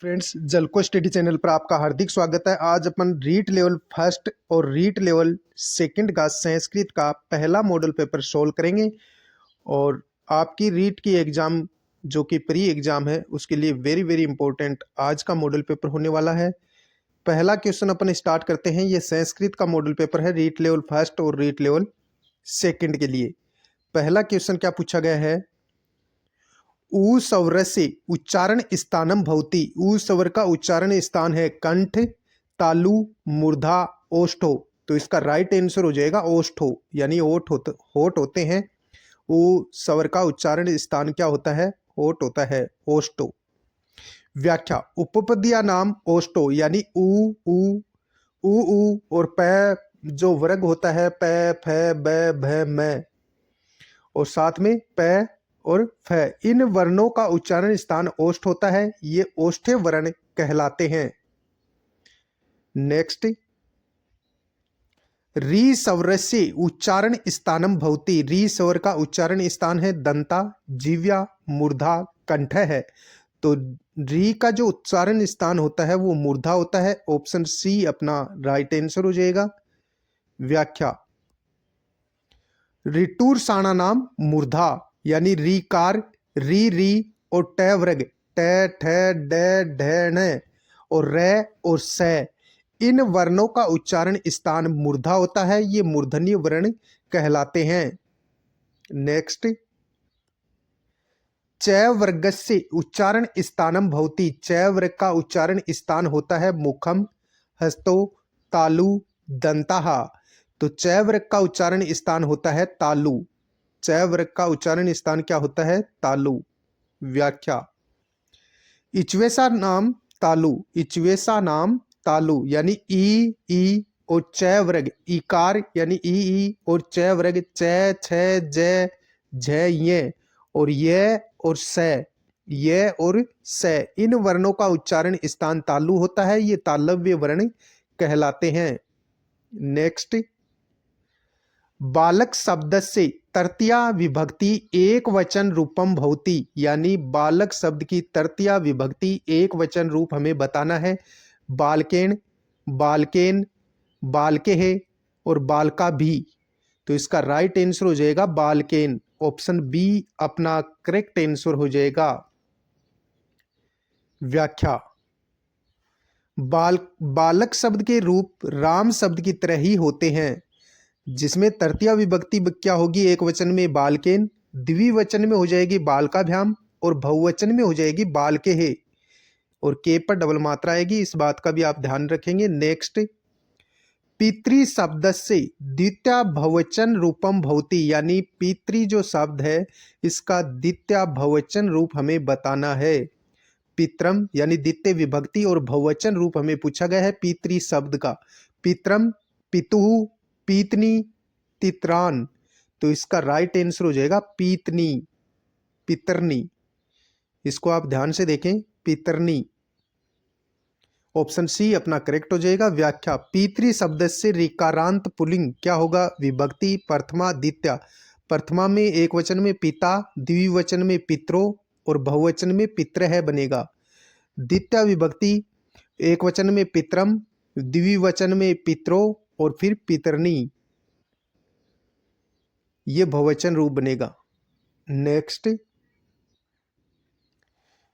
Friends, जलको study channel पर आपका हार्दिक स्वागत है। आज अपन रीट लेवल फर्स्ट और रीट लेवल सेकंड का संस्कृत का पहला मॉडल पेपर सोल्व करेंगे। और आपकी रीट की एग्जाम जो कि प्री एग्जाम है उसके लिए वेरी वेरी इंपॉर्टेंट आज का मॉडल पेपर होने वाला है। पहला क्वेश्चन अपन स्टार्ट करते हैं। ये संस्कृत का मॉडल पेपर है रीट लेवल फर्स्ट और रीट लेवल सेकंड के लिए। पहला क्वेश्चन क्या पूछा गया है? ऊ स्वर से उच्चारण स्थानम भवति। ऊ स्वर का उच्चारण स्थान है कंठ, तालु, मूर्धा, ओष्ठो। तो इसका राइट आंसर हो जाएगा ओष्ठो, यानी होठ होते हैं। ऊ स्वर का उच्चारण स्थान क्या होता है? होठ होता है, ओष्ठो। व्याख्या: उपपदिया नाम ओष्ठो यानी ऊ ऊ ऊ और प जो वर्ग होता है प फ ब भ म और साथ में प और फ, इन वर्णों का उच्चारण स्थान ओष्ठ होता है। ये ओष्ठ्य वर्ण कहलाते हैं। नेक्स्ट, री स्वर से उच्चारण स्थानम भवति। री स्वर का उच्चारण स्थान है दंता, जीव्या, मूर्धा, कंठ है। तो री का जो उच्चारण स्थान होता है वो मूर्धा होता है। ऑप्शन सी अपना राइट आंसर हो जाएगा। व्याख्या: रिटूर साणा नाम मूर्धा यानी रीकार, री और ट वर्ग ट ठ ड ढ ण और रे और स, इन वर्णों का उच्चारण स्थान मूर्धा होता है। ये मूर्धन्य वर्ण कहलाते हैं। नेक्स्ट, च वर्ग से उच्चारण स्थानम भवति। च वर्ग का उच्चारण स्थान होता है मुखम, हस्तो, तालु, दंताः। तो च वर्ग का उच्चारण स्थान होता है तालु। च वर्ग का उच्चारण स्थान क्या होता है? तालु। व्याख्या: इचवेसा नाम तालु। इचवेसा नाम तालु यानी ई और च वर्ग इकार यानी ई और च वर्ग च छ ज झ ये और ये और स, ये और स, इन वर्णों का उच्चारण स्थान तालु होता है। ये तालव्य वर्ण कहलाते हैं। नेक्स्ट, बालक शब्द से तृतीया विभक्ति एक वचन रूपम भवति यानी बालक शब्द की तृतीया विभक्ति एक वचन रूप हमें बताना है। बालकेन, बालकेन, बालकेः और बालका भी। तो इसका राइट आंसर हो जाएगा बालकेन। ऑप्शन बी अपना करेक्ट आंसर हो जाएगा। व्याख्या: बालक शब्द के रूप राम शब्द की तरह ही होते हैं, जिसमें तृतीया विभक्ति क्या होगी? एक वचन में बालकेन, द्विवचन में हो जाएगी बालकाभ्याम और बहुवचन में हो जाएगी बालकेः और के पर डबल मात्रा आएगी। इस बात का भी आप ध्यान रखेंगे। नेक्स्ट, पितृ शब्द से द्वितीय बहुवचन रूपम भवति यानी पितृ जो शब्द है इसका द्वितीय बहुवचन रूप हमें बताना है। पित्रम यानी द्वितीय विभक्ति और बहुवचन रूप हमें पूछा गया है पितृ शब्द का। पित्रम, पितुः, पीतनी, तित्रान। तो इसका राइट आंसर हो जाएगा पीतनी, पितरनी। इसको आप ध्यान से देखें, पितरनी। ऑप्शन सी अपना करेक्ट हो जाएगा। व्याख्या: पितृ शब्द से ऋकारांत पुल्लिंग क्या होगा? विभक्ति प्रथमा द्वितीया। प्रथमा में एक वचन में पिता, द्विवचन में पित्रो और बहुवचन में पितरः बनेगा। द्वितीय विभक्ति एक वचन में पितरम, द्विवचन में पित्रो और फिर पितरनी, ये बहुवचन रूप बनेगा। नेक्स्ट,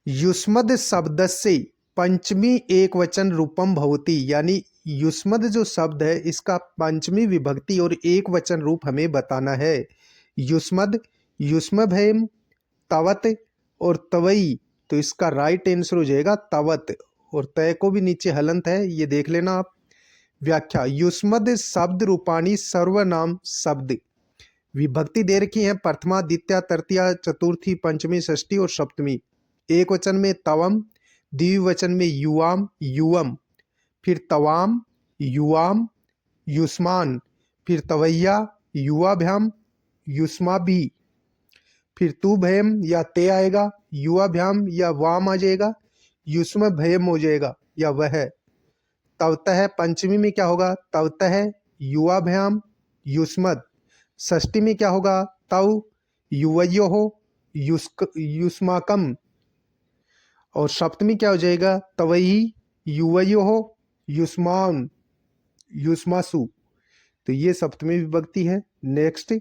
युष्मद शब्द से पंचमी एक वचन रूपम भवति यानी युष्मद जो शब्द है इसका पंचमी विभक्ति और एक वचन रूप हमें बताना है। युष्मद, युष्मभेम, तवत और तवई। तो इसका राइट आंसर हो जाएगा तवत और तय को भी नीचे हलंत है, ये देख लेना आप। व्याख्या: युष्मद शब्द रूपाणी सर्वनाम शब्द। विभक्ति दे रखी है प्रथमा, द्वितीया, तृतीया, चतुर्थी, पंचमी, षष्ठी और सप्तमी। एक वचन में तवम, द्विवचन में युवाम, युवम, फिर तवाम, युवाम, युष्मान, फिर तवैया, युवाभ्याम, युष्माभि, फिर तू भयम या ते आएगा, युवाभ्याम या वाम आ जाएगा, युष्म भयम हो जाएगा या वह। तवतः पंचमी में क्या होगा? तवतः, युवाभ्याम, युष्मद। षष्ठी में क्या होगा? तव, युवयोः, युष्माकम और सप्तमी क्या हो जाएगा? तवई, युवयो, युष्मान, युष्मासु। तो ये सप्तमी विभक्ति है। नेक्स्ट,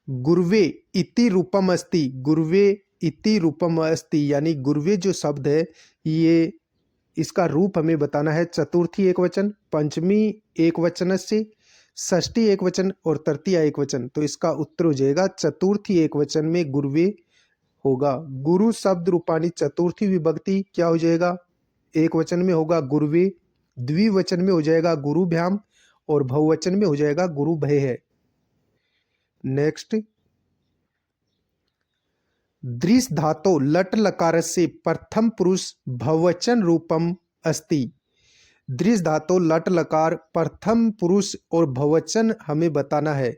गुर्वे इति रूपम अस्ति। गुर्वे इति रूपम अस्ति यानी गुर्वे जो शब्द है ये इसका रूप हमें बताना है चतुर्थी एकवचन, पंचमी एकवचनस्य, षष्ठी एकवचन और तृतीया एकवचन। तो इसका उत्तर हो जाएगा चतुर्थी एकवचन में गुर्वे होगा। गुरु शब्द रूपानी चतुर्थी विभक्ति क्या हो जाएगा? एक वचन में होगा गुरुवे, द्विवचन में हो जाएगा गुरुभ्याम और बहुवचन में हो जाएगा गुरुभय है। नेक्स्ट, दृश धातो लट लकार से प्रथम पुरुष बहुवचन रूपम अस्ति। दृश धातो लट लकार प्रथम पुरुष और बहुवचन हमें बताना है।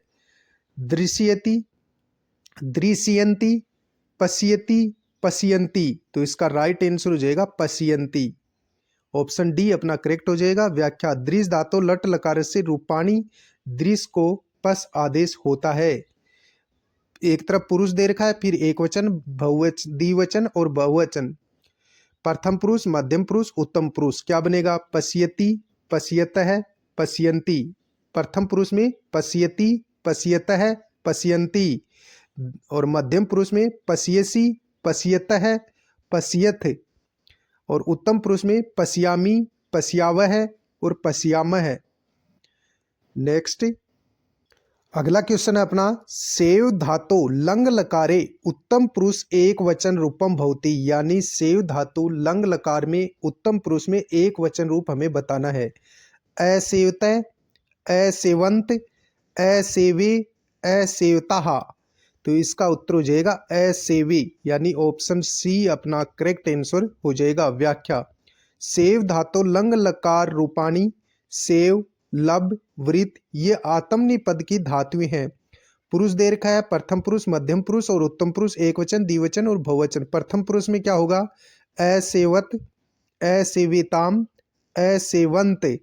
दृश्यति, दृश्यन्ति, पश्यति, पश्यन्ति। तो इसका राइट आंसर हो जाएगा पश्यन्ति। ऑप्शन डी अपना करेक्ट हो जाएगा। व्याख्या, दृश धातो लट लकार से रूपाणी दृश्य को पस आदेश होता है। एक तरफ पुरुष दे रखा है, फिर एक वचन, बहुवचन, द्विवचन और बहुवचन। प्रथम पुरुष, मध्यम पुरुष, उत्तम पुरुष। क्या बनेगा? पश्यति, पश्यतः, पश्यन्ति। प्रथम पुरुष में पश्यति, पश्यतः, पश्यन्ति और मध्यम पुरुष में पश्यसि, पश्यतः, पश्यथ और उत्तम पुरुष में पश्यामि, पश्यावह और पश्यामः। नेक्स्ट, अगला क्वेश्चन है अपना, सेव धातु लंग लकारे उत्तम पुरुष एक वचन रूपम भवति। यानी सेव धातु लंग लकार में उत्तम पुरुष में एक वचन रूप हमें बताना है। असेवत, असेवंत, असेवे, असेवता। तो इसका उत्तर हो जाएगा असेवी यानी ऑप्शन सी अपना करेक्ट आंसर हो जाएगा। व्याख्या, सेव धातु लंग लकार रूपाणी सेव, लब, वृत ये आत्मनि पद की धातुएं हैं। पुरुष दे रखा है प्रथम पुरुष, मध्यम पुरुष और उत्तम पुरुष, एक वचन, द्विवचन और बहुवचन। प्रथम पुरुष में क्या होगा? असेवत, असेविताम, असेवंत।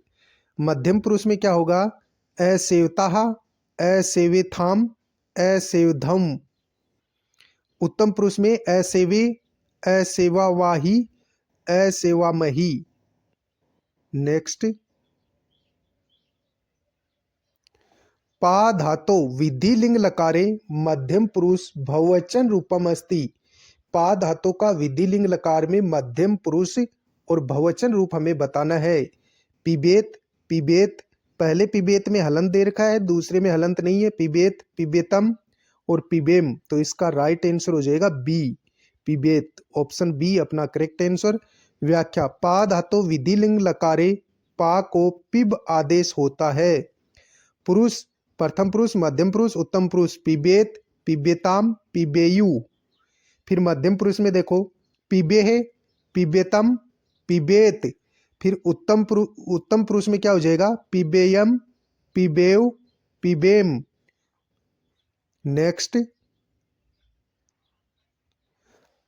मध्यम पुरुष में क्या होगा? असेवता, असेविथाम, असेवधम। उत्तम पुरुष में असेवे, असेवावाही, असेवामही। नेक्स्ट, पा धातो विधिलिंग लकारे मध्यम पुरुष बहुवचन रूपम अस्ति। पा धातु का विधिलिंग लकार में मध्यम पुरुष और बहुवचन रूप हमें बताना है। पिबेत, पिबेत। पहले पिबेत में हलंत दे रखा है, दूसरे में हलंत नहीं है। पिबेत, पिबेतम और पिबेम। तो इसका राइट आंसर हो जाएगा बी, पिबेत। ऑप्शन बी अपना करेक्ट आंसर। व्याख्या, पा धातु विधिलिंग लकारे पा को पिब आदेश होता है। पुरुष, प्रथम पुरुष, मध्यम पुरुष, उत्तम पुरुष। पिबेत, पिबेताम, पिबेयु। फिर मध्यम पुरुष में देखो पिबे है, पिबेतम, पिबेत। फिर उत्तम पुरुष में क्या हो जाएगा? पिबेयम, पिबेव, पिबेम। नेक्स्ट,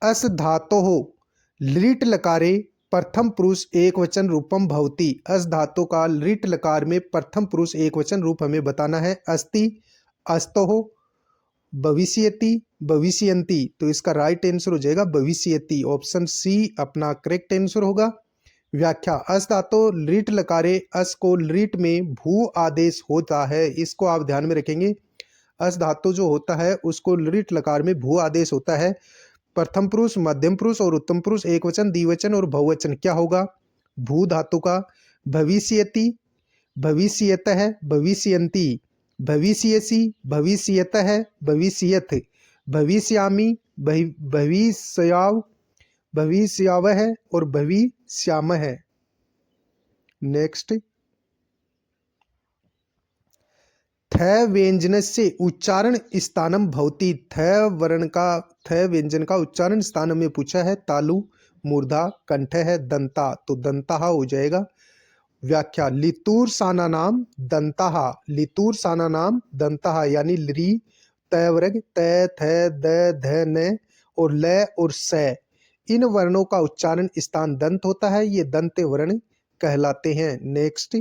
अस धातो हो लिट लकारे प्रथम पुरुष एक वचन रूपम भवति। अस धातु का लिट लकार में प्रथम पुरुष एक वचन रूप हमें बताना है। अस्ति, अस्तोः, भविष्यति, भविष्यन्ति। तो इसका राइट आंसर हो जाएगा भविष्यति। ऑप्शन सी अपना करेक्ट आंसर होगा। व्याख्या, अस धातु लिट लकारे अस को लिट में भू आदेश होता है। इसको आप ध्यान में रखेंगे। अस धातु जो होता है उसको लिट लकार में भू आदेश होता है। प्रथम पुरुष, मध्यम पुरुष और उत्तम पुरुष, एक वचन, द्विवचन और बहुवचन। क्या होगा? भू धातु का भविष्यति, भविष्यतः, भविष्यन्ति, भविष्यसि, भविष्यतः, भविष्यथ, भविष्यामि, भविष्याव, भविष्यावह और भविष्यामः। नेक्स्ट, थ व्यंजनस्य उच्चारण स्थानम भवति। थ वर्ण का, थ व्यंजन का उच्चारण स्थान में पूछा है। तालु, मूर्धा, कंठ है, दंता। तो दंता हो जाएगा। व्याख्या, लितूर साना नाम दंता, लितूर साना नाम दंता यानी ली, तय वर्ग, तय, थ, द, ध, न और ल और स। इन वर्णों का उच्चारण स्थान दंत होता है। ये दंत वर्ण कहलाते हैं। नेक्स्ट,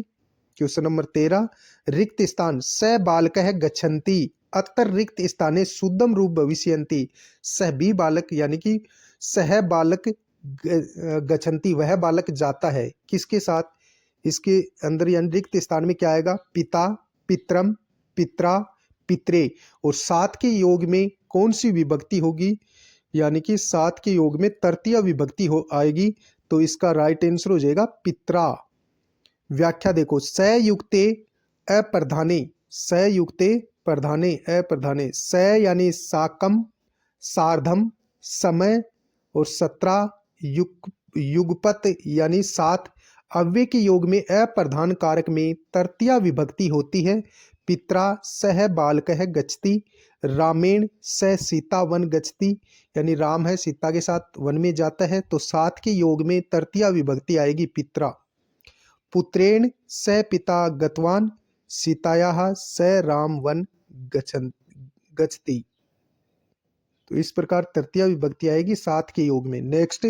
क्वेश्चन नंबर 13, रिक्त स्थान स बालकः गच्छन्ति अत्र रिक्त स्थाने शुद्धम रूप भविष्यन्ति। सह भी बालक यानी कि सह बालक गच्छन्ति, वह बालक जाता है, किसके साथ? इसके अंदर यानी रिक्त स्थान में क्या आएगा? पिता, पित्रम, पित्रा, पित्रे। और सात के योग में कौन सी विभक्ति होगी? यानी कि सात के योग में तृतीय विभक्ति हो आएगी, तो इसका राइट आंसर हो जाएगा पित्रा। व्याख्या देखो, सयुक्ते अप्रधाने, सयुक्ते प्रधाने अप्रधाने, स यानी साकम, सार्धम, समय और 17 युगपत यानी 7 अव्यय के योग में अप्रधान कारक में तृतीया विभक्ति होती है। पित्रा सह बालकः गच्छति, रामेण स सीता वन गच्छति, यानी राम है सीता के साथ वन में जाता है, तो 7 के योग में तृतीया विभक्ति आएगी पित्रा। पुत्रेण स पिता गतवान, सीतायाः स राम वन गच्छति। तो इस प्रकार तृतीय विभक्ति आएगी 7 के योग में। नेक्स्ट,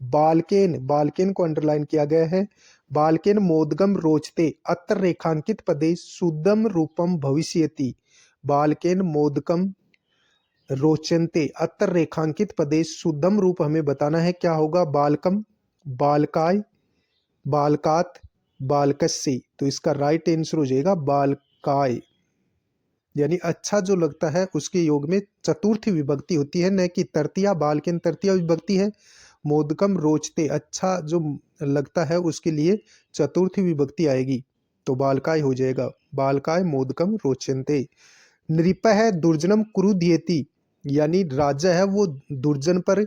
बालकेन, बालकेन को अंडरलाइन किया गया है। बालकेन मोदगम रोचते, अत्र रेखांकित पदे शुद्धम रूपम भविष्यति। बालकेन मोदकम रोचन्ते, अत्र रेखांकित पदे शुद्धम रूप हमें बताना है, क्या होगा? बालकम, बालकाय, बालकात, बालकस्य। तो इसका राइट आंसर हो जाएगा बालकाय, यानी अच्छा जो लगता है उसके योग में चतुर्थी विभक्ति होती है, न कि तृतीया। बालकेन तृतीया विभक्ति है, मोदकम रोचते अच्छा जो लगता है उसके लिए चतुर्थी विभक्ति आएगी, तो बालकाय हो जाएगा, बालकाय मोदकम रोचन्ते। नृपः दुर्जनम क्रुध्येति, यानी राजा है वो दुर्जन पर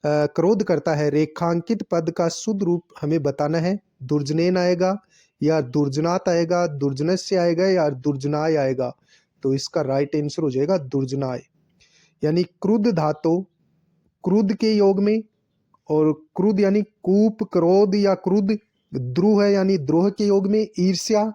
क्रोध करता है। रेखांकित पद का शुद्ध रूप हमें बताना है, दुर्जनेन आएगा या दुर्जनात आएगा, दुर्जनस्य आएगा या दुर्जनाय आएगा, तो इसका राइट आंसर हो जाएगा दुर्जनाय। यानी क्रुद्ध धातु क्रुद्ध के योग में, और क्रुद्ध यानी कूप, क्रोध या क्रुद्ध, द्रोह है यानी द्रोह के योग में, ईर्ष्या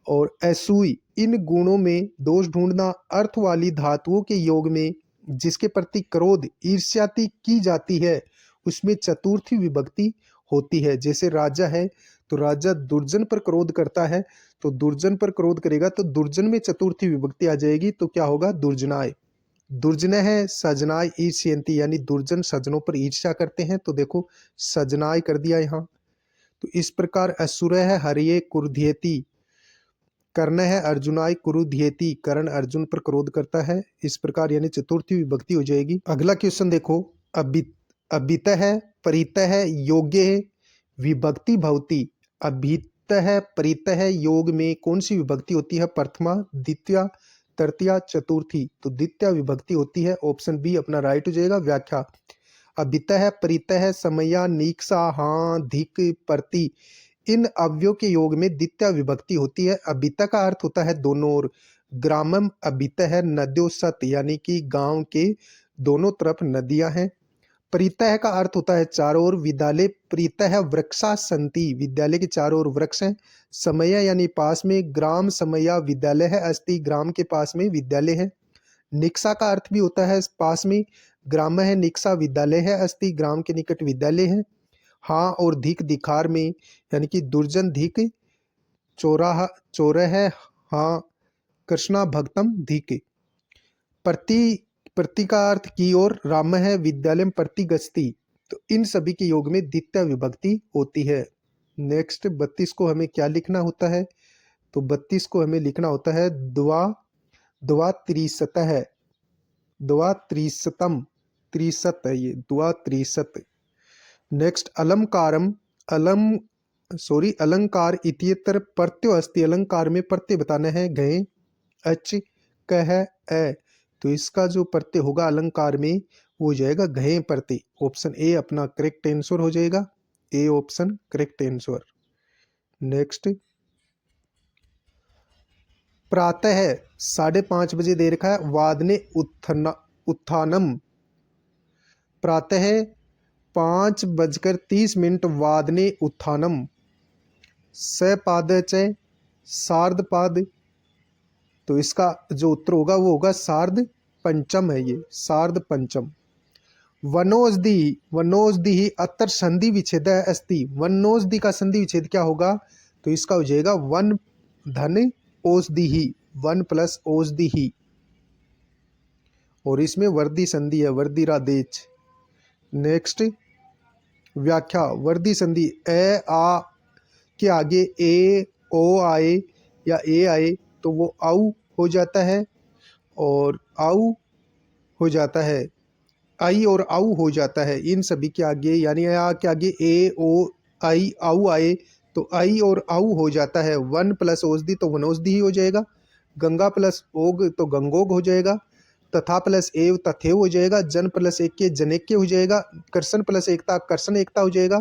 और असूय, इन गुणों में दोष ढूंढना। अर्थ वाली धातुओं के योग में जिसके प्रति क्रोध, ईर्ष्या की जाती है उसमें चतुर्थी विभक्ति होती है। जैसे राजा है तो राजा दुर्जन पर क्रोध करता है, तो दुर्जन पर क्रोध करेगा तो दुर्जन में चतुर्थी विभक्ति आ जाएगी, तो क्या होगा? दुर्जनाय। दुर्जनः है सजनाय ईर्ष्यन्ति, यानी दुर्जन सजनों पर ईर्ष्या करते हैं, तो देखो सजनाय कर दिया यहाँ। तो इस प्रकार असुर है हरिये क्रुध्येति, कर्ण है अर्जुनाय क्रुध्येति, कर्ण अर्जुन पर क्रोध करता है, इस प्रकार यानी चतुर्थी विभक्ति हो जाएगी। अगला क्वेश्चन देखो, अभित है, परित है, योग्य है, विभक्ति भवति। अभित है, परित है, योग में कौन सी विभक्ति होती है? प्रथमा, द्वितीया, तृतीया, चतुर्थी, तो द्वितीय विभक्ति होती है। ऑप्शन बी अपना राइट हो जाएगा। व्याख्या, अभित है, परित है, समया, नीक्षा, हाँ, धिक, प्रति, इन अव्ययों के योग में द्वितीय विभक्ति होती है। अभित का अर्थ होता है दोनों ओर। ग्रामम अभित है नद्यो सत, यानी कि गांव के दोनों तरफ नदियां हैं। परितः का अर्थ होता है चारों ओर। विद्यालय परितः वृक्षा संति, विद्यालय के चारों ओर वृक्ष हैं। समय यानी पास में, ग्राम समया विद्यालय है अस्ति, ग्राम के पास में विद्यालय है। निक्षा का अर्थ भी होता है पास में, ग्राम है निक्षा विद्यालय है अस्ति, ग्राम के निकट विद्यालय है। हाँ और धिक दिखार में, यानी कि दुर्जन धिक, चोराह चोरह है, हाँ, कृष्णा भक्तम धिक। प्रति का अर्थ की ओर, राम है विद्यालय प्रति गच्छति, तो इन सभी के योग में द्वितीय विभक्ति होती है। नेक्स्ट 32 को हमें क्या लिखना होता है? तो 32 को हमें लिखना होता है द्वा त्रिशत है, द्वा त्रिशतम, त्रिशत है ये, द्वा त्रिशत। नेक्स्ट अलंकारम, अलंकार इत्यत्र प्रत्यय अस्ति, अलंकार में प्रत्यय बताना है। गए, अच, कह, ए, तो इसका जो प्रत्यय होगा अलंकार में वो हो जाएगा घय प्रत्यय। ऑप्शन ए अपना करेक्ट आंसर हो जाएगा, A option correct answer. Next, प्रातः 5:30 बजे दे रखा है, वादने उत्थानम, प्रातः 5:30 वादने उत्थानम। सपाद च सार्धपाद, तो इसका जो उत्तर होगा वो होगा सार्ध पंचम है, ये सार्ध पंचम। वनोषधि, वनोषधि अत्र संधि विच्छेद अस्ति, वनोषधि का संधि विच्छेद क्या होगा? तो इसका हो जाएगा वन धन औषधि ही, वन प्लस औषधि ही, और इसमें वर्दी संधि है, वर्दी रादेच। नेक्स्ट व्याख्या, वर्दी संधि ए आ के आगे ए ओ आए या ए आए तो वो आउ हो जाता है, और आउ हो जाता है, आई और आउ हो जाता है। इन सभी के आगे यानी आ के आगे ए ओ आई आउ आए तो आई और आउ हो जाता है। वन प्लस औषधि तो वनौषधि ही हो जाएगा। गंगा प्लस ओग तो गंगोग हो जाएगा। तथा प्लस एव तथेव हो जाएगा। जन प्लस एक के जनेक्य हो जाएगा। कर्षण प्लस एकता कर्षण एकता हो जाएगा।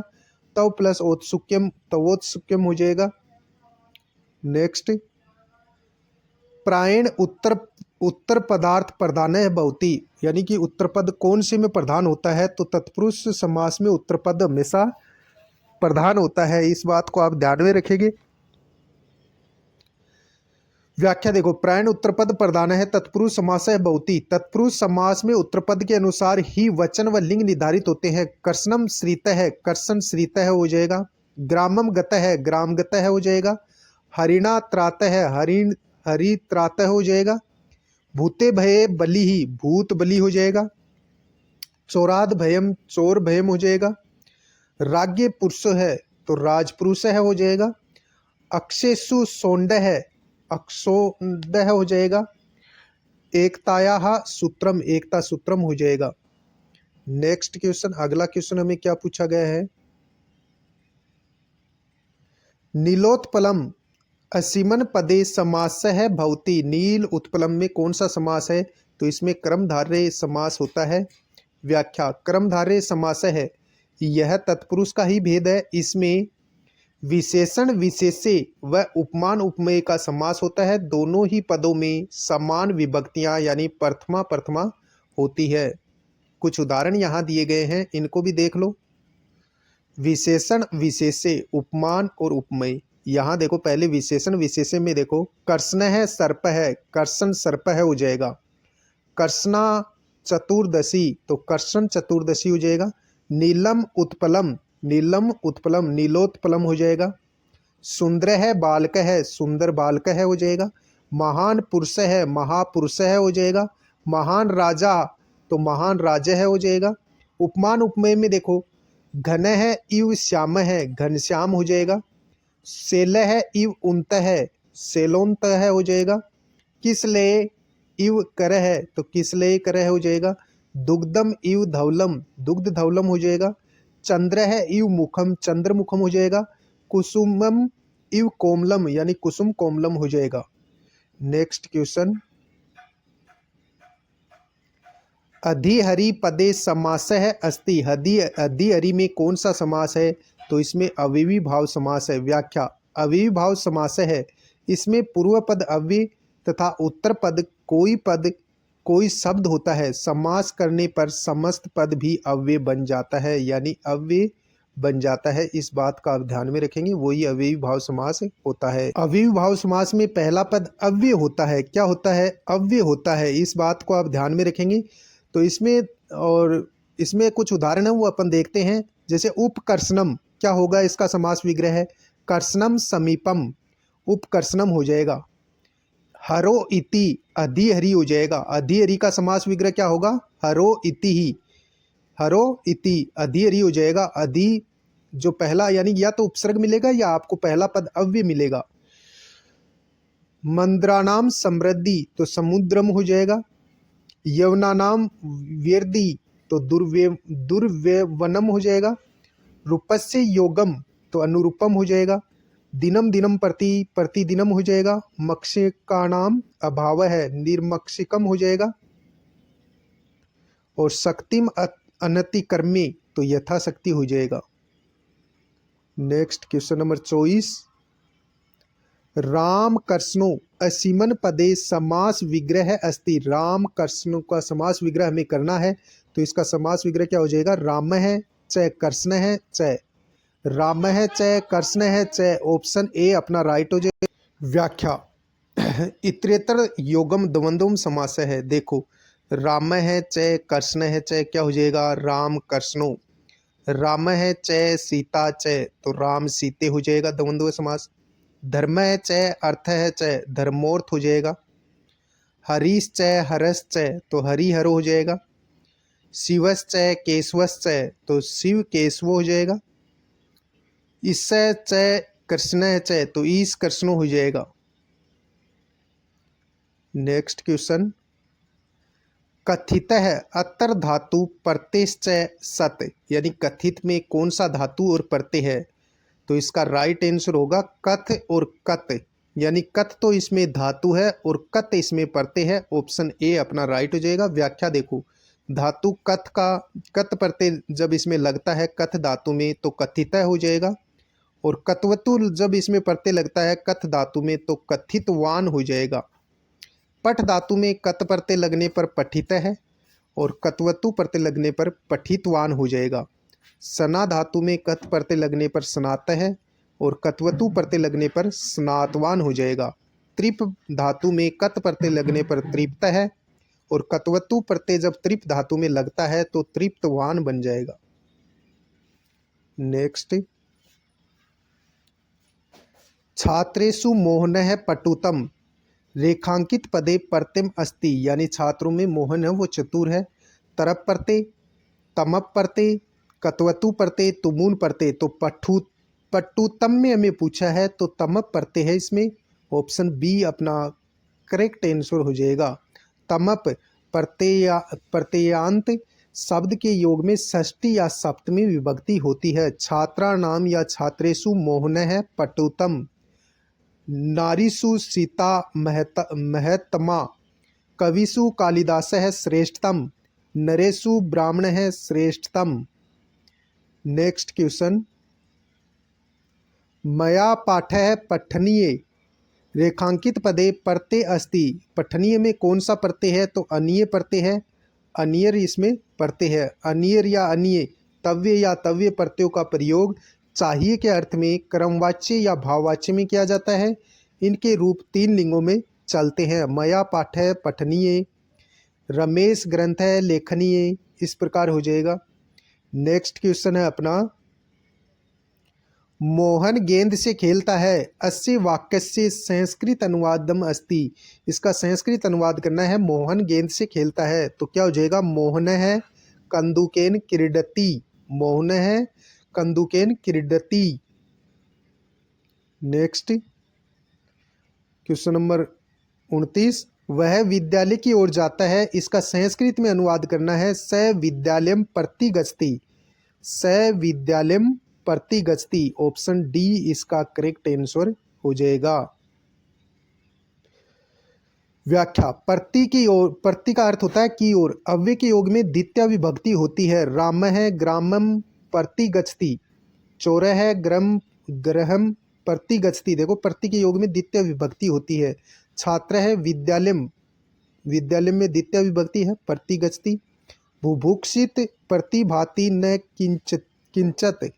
तव प्लस औत्सुक्यम तवोत्सुक्यम हो जाएगा। नेक्स्ट प्रायण उत्तर उत्तर पदार्थ प्रधान है भवती, यानी कि उत्तर पद कौन से में प्रधान होता है, तो तत्पुरुष समास में उत्तर पद हमेशा प्रधान होता है। इस बात को आप ध्यान में रखेंगे। व्याख्या देखो, प्रायण उत्तर पद प्रधान है तत्पुरुष समास है भवती। तत्पुरुष समास में उत्तर पद के अनुसार ही वचन व लिंग निर्धारित होते हैं। कर्षणम श्रीत है कर्षण श्रीत है हो जाएगा। ग्रामम गत है ग्राम गत है हो जाएगा। हरिणा त्रात है हरिण हरि त्रात हो जाएगा। भूते भये बलि ही भूत बलि हो जाएगा। चोराद भयम चोर भयम हो जाएगा। राज्ञ पुरुष है तो राजपुरुष है हो जाएगा। अक्षेसु सोंड है अक्षोंड हो जाएगा। एकताया सूत्रम एकता सूत्रम हो जाएगा। नेक्स्ट क्वेश्चन, अगला क्वेश्चन हमें क्या पूछा गया है, नीलोत्पलम असीमन पदे समास है भवती। नील उत्पलम में कौन सा समास है, तो इसमें कर्मधारय समास होता है। व्याख्या, कर्मधारय समास है यह तत्पुरुष का ही भेद है। इसमें विशेषण विशेष्य व उपमान उपमेय का समास होता है। दोनों ही पदों में समान विभक्तियां यानी प्रथमा प्रथमा होती है। कुछ उदाहरण यहाँ दिए गए हैं, इनको भी देख लो। विशेषण विशेष्य उपमान और उपमेय। यहाँ देखो, पहले विशेषण विशेष्य में देखो, कर्षण है सर्प है कर्षण सर्प है हो जाएगा। कर्षणा चतुर्दशी तो कर्षण चतुर्दशी हो जाएगा। नीलम उत्पलम नीलोत्पलम हो जाएगा। सुंदर है बालक है सुंदर बालक है हो जाएगा। महान पुरुष है महापुरुष है हो जाएगा। महान राजा तो महान राजा है हो जाएगा। उपमान उपमेय में देखो, घन है इव श्याम है घनश्याम हो जाएगा। सेल है इव उन्त है सेलोन्त है हो जाएगा। किसले इव कर है तो किसले कर है हो जाएगा। दुग्धम इव धवलम दुग्ध धवलम हो जाएगा। चंद्र है इव मुखम चंद्र मुखम हो जाएगा। कुसुमम इव कोमलम यानी कुसुम कोमलम हो जाएगा। नेक्स्ट क्वेश्चन, अधिहरि पदे समास है अस्ति। अधिहरि में कौन सा समास है, तो इसमें अव्ययी भाव समास है। व्याख्या, अव्ययी भाव समास है इसमें पूर्व पद अव्यय तथा उत्तर पद कोई शब्द होता है। समास करने पर समस्त पद भी अव्यय बन जाता है, यानी अव्यय बन जाता है। इस बात का आप ध्यान में रखेंगे, वही अव्ययी भाव समास होता है। अव्ययी भाव समास में पहला पद अव्यय होता है। क्या होता है, अव्यय होता है। इस बात को आप ध्यान में रखेंगे। तो इसमें कुछ उदाहरण है वो अपन देखते हैं। जैसे उपकर्षणम, क्या होगा इसका समास विग्रह है, कर्षणम समीपम उपकर्षणम हो जाएगा। हरो इति अधिहरि हो जाएगा। अधिहरि का समास विग्रह क्या होगा, हरो इति ही हरो इति अधिहरि हो जाएगा। अधि जो पहला यानी या तो उपसर्ग मिलेगा या आपको पहला पद अव्यय मिलेगा। मंद्रानाम समृद्धि तो समुद्रम हो जाएगा। यवनानाम व्यर्दी तो दुर्व्यवनम हो जाएगा। रूपस्य योगम तो अनुरूपम हो जाएगा। दिनम दिनम प्रतिदिनम हो जाएगा। मक्षिकाणाम अभाव है निर्मक्षिकम हो जाएगा। और शक्तिम अनतिकर्मी तो यथाशक्ति हो जाएगा। नेक्स्ट क्वेश्चन नंबर 24, राम कर्षणो असीमन पदे समास विग्रह अस्ति। राम कर्षणों का समास विग्रह हमें करना है, तो इसका समास विग्रह क्या हो जाएगा, राम है च कर्षण है च राम है च कर्षण है च। ऑप्शन ए अपना राइट हो जाएगा। व्याख्या, इतरेतर योगम द्वंद्वम समास है। देखो, राम है च कर्षण है च क्या हो जाएगा, राम कर्षणो। राम है च सीता च तो राम सीते हो जाएगा द्वंद्व समास। धर्म है च अर्थ है च धर्मोर्थ हो जाएगा। हरीश च हरस च तो हरिहर हो जाएगा। शिवश्च केशवश्च, तो शिव केशव हो जाएगा। ईश च कृष्ण च, तो ईश कृष्ण हो जाएगा। नेक्स्ट क्वेश्चन, कथितः अत्र धातु प्रत्ययश्च सत, यानी कथित में कौन सा धातु और प्रत्यय है, तो इसका राइट आंसर होगा कथ और कत, यानी कथ तो इसमें धातु है और कत इसमें प्रत्यय है। ऑप्शन ए अपना राइट हो जाएगा। व्याख्या देखो, धातु कथ का कत प्रत्यय जब इसमें लगता है कथ धातु में तो कथितः हो जाएगा, और कत्वतु जब इसमें प्रत्यय लगता है कथ धातु में तो कथितवान हो जाएगा। पठ धातु में कत प्रत्यय लगने पर पठित है और कत्वतु प्रत्यय लगने पर पठितवान हो जाएगा। सना धातु में कत प्रत्यय लगने पर स्नात है और कत्वतु प्रत्यय लगने पर स्नातवान हो जाएगा। त्रिप धातु में कत प्रत्यय लगने पर तृप्त है और कत्वतु प्रत्यय जब त्रिप धातु में लगता है तो तृप्तवान बन जाएगा। नेक्स्ट, छात्रेषु मोहनः पटुतम रेखांकित पदे प्रत्यय अस्ति, यानी छात्रों में मोहन है वो चतुर है। तरप प्रत्यय, तमप प्रत्यय, कत्वतु प्रत्यय, तुमून प्रत्यय, तो पट्टुतम में हमें पूछा है तो तमप प्रत्यय है इसमें। ऑप्शन बी अपना करेक्ट आंसर हो जाएगा। तमप प्रत्ययांत शब्द के योग में षष्ठी या सप्तमी विभक्ति होती है। छात्रा नाम या छात्रेषु मोहन है पटुतम, नारीषु सीता महत्तमा, कविषु कालिदास है श्रेष्ठतम, नरेषु ब्राह्मण है श्रेष्ठतम। नेक्स्ट क्वेश्चन, मया पाठः पठनीय रेखांकित पदे प्रत्यय अस्ति, पठनीय में कौन सा प्रत्यय है, तो अनीय प्रत्यय है। अनियर इसमें प्रत्यय है। अनियर या अनीय, तव्य या तव्य प्रत्ययों का प्रयोग चाहिए के अर्थ में क्रमवाच्य या भाववाच्य में किया जाता है। इनके रूप तीन लिंगों में चलते हैं। मया पाठः पठनीय, रमेश ग्रंथ है लेखनीय, इस प्रकार हो जाएगा। नेक्स्ट क्वेश्चन है अपना, मोहन गेंद से खेलता है अस्य वाक्यस्य संस्कृत अनुवादम अस्ति, इसका संस्कृत अनुवाद करना है। मोहन गेंद से खेलता है तो क्या हो जाएगा, मोहन है कंदुकेन क्रीडति, मोहन है कंदुकेन क्रीडति। नेक्स्ट क्वेश्चन नंबर 29, वह विद्यालय की ओर जाता है, इसका संस्कृत में अनुवाद करना है। स विद्यालयम प्रति गच्छति, स विद्यालयम प्रति गच्छति, ऑप्शन डी इसका करेक्ट आंसर हो जाएगा। व्याख्या, प्रति की ओर, प्रति का अर्थ होता है की ओर। अव्यय के योग में द्वितीय विभक्ति होती है। राम है ग्रामम प्रति गच्छति, चोर है ग्रहम प्रति गच्छति, देखो प्रति के योग में द्वितीय विभक्ति होती है। छात्र है विद्यालयम, विद्यालय में द्वितीय विभक्ति है प्रति गच्छति। बुभुक्षित प्रतिभाति न किंचत।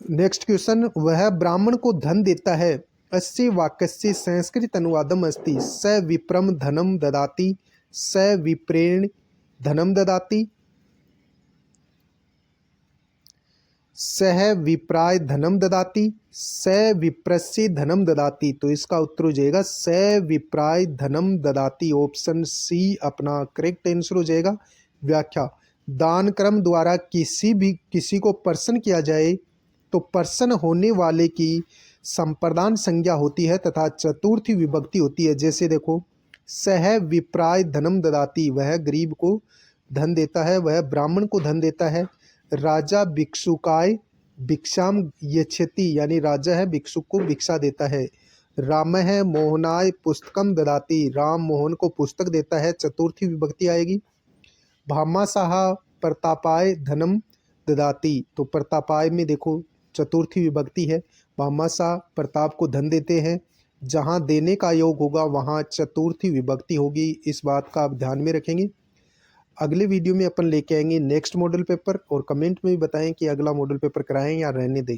नेक्स्ट क्वेश्चन, वह ब्राह्मण को धन देता है अस्य वाक्यस्य संस्कृत अनुवादम अस्ति। स विप्रम धनम ददाति, स विप्रेण धनम ददाति, सह विप्राय धनम ददाति, स विप्रस्य धनम ददाति, तो इसका उत्तर हो जाएगा स विप्राय धनम ददाति। ऑप्शन सी अपना करेक्ट आंसर हो जाएगा। व्याख्या, दान क्रम द्वारा किसी को प्रसन्न किया जाए तो प्रसन्न होने वाले की संप्रदान संज्ञा होती है तथा चतुर्थी विभक्ति होती है। जैसे देखो, सह विप्राय धनम ददाति, वह गरीब को धन देता है, वह ब्राह्मण को धन देता है। राजा भिक्षुकाय भिक्षाम यच्छति, यानी राजा है भिक्षुक को भिक्षा देता है। राम है मोहनाय पुस्तकम ददाति, राम मोहन को पुस्तक देता है, चतुर्थी विभक्ति आएगी। भामाशाह प्रतापाय धनम ददाति, तो प्रतापाय में देखो चतुर्थी विभक्ति है। भामाशाह प्रताप को धन देते हैं, जहाँ देने का योग होगा वहाँ चतुर्थी विभक्ति होगी। इस बात का आप ध्यान में रखेंगे। अगले वीडियो में अपन लेके आएंगे नेक्स्ट मॉडल पेपर, और कमेंट में भी बताएं कि अगला मॉडल पेपर कराएं या रहने दें।